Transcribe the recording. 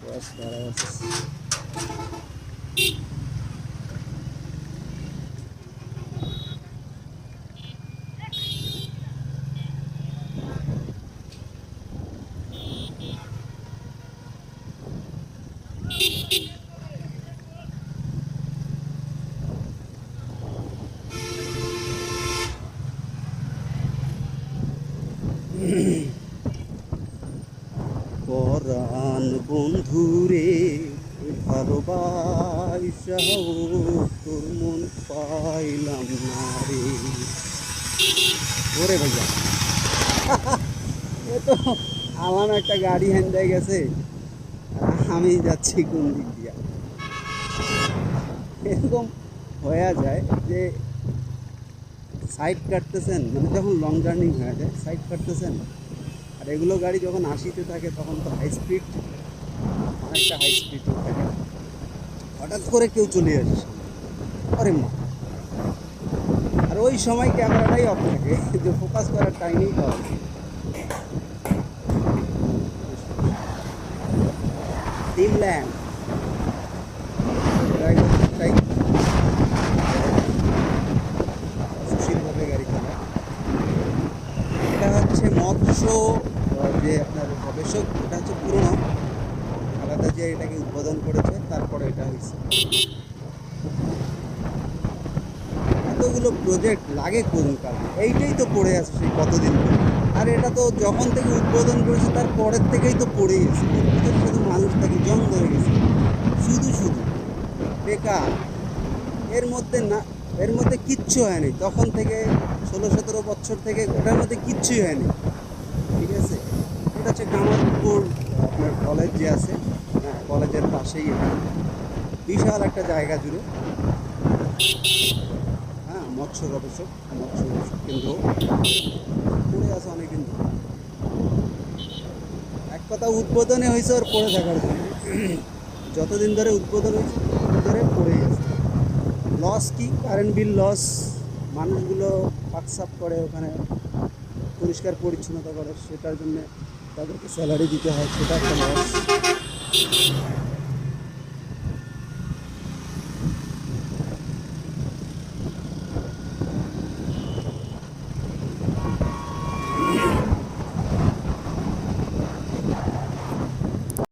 বাস দাঁড়ায় আছে। পরাণ বন্ধুরে ভালোবাসাও তোর মন পাইলাম না রে। ওরে ভাইয়া, এ তো আমার একটা গাড়ি হ্যান্ডে গেছে, আমি যাচ্ছি কোন দিক দিয়া। এরকম হয়ে যায় যে সাইড কাটতেছেন, মানে যখন লং জার্নি হয়ে যায় সাইড কাটতেছেন, আর এগুলো গাড়ি যখন আশিতে থাকে তখন তো হাই স্পিড, অনেকটা হাই স্পিড থাকে। হঠাৎ করে কেউ চলে আসে, আরে মা! আর ওই সময় ক্যামেরাটাই অফ থাকে, যে ফোকাস করার টাইমেই পাওয়া যায়। ড্রিমল্যান্ড ড্রাইভারটাই সুশীলভাবে গাড়ি চালায়। এটা হচ্ছে মৎস্য যে আপনার গবেষক, এটা হচ্ছে পুরনো, আলাদা যে এটাকে উদ্বোধন করেছে তারপরে এটা হয়েছে। এতগুলো প্রজেক্ট লাগে কোন কারণে? এইটাই তো পড়ে আছে সেই কতদিন ধরে। আর এটা তো যখন থেকে উদ্বোধন করেছে তার পরের থেকেই তো পড়েই আছে, এর ভিতরে শুধু মানুষ তাকে জং ধরে গেছে, শুধু শুধু বেকার। এর মধ্যে না, এর মধ্যে কিচ্ছু হয়নি তখন থেকে, 16-17 বছর থেকে ওটার মধ্যে কিচ্ছুই হয়নি। ঠিক আছে, এটা হচ্ছে কামারপুর আপনার কলেজ যে আছে, হ্যাঁ কলেজের পাশেই এটা, বিশাল একটা জায়গা জুড়ে। হ্যাঁ, মৎস্য গবেষক, মৎস্য গবেষক কেন্দ্র পড়ে আছে অনেকদিন ধরে। এক কথা উদ্বোধনে হয়েছে ওর পড়ে থাকার জন্য, যতদিন ধরে উদ্বোধন হয়েছে ততদিন ধরে পড়েই আছে। লস কি? কারেন্ট বিল লস, মানুষগুলো পাকসাপ করে ওখানে, পরিষ্কার পরিচ্ছন্নতা করে, সেটার জন্য তাদেরকে স্যালারি দিতে হয়, সেটা একটা লস।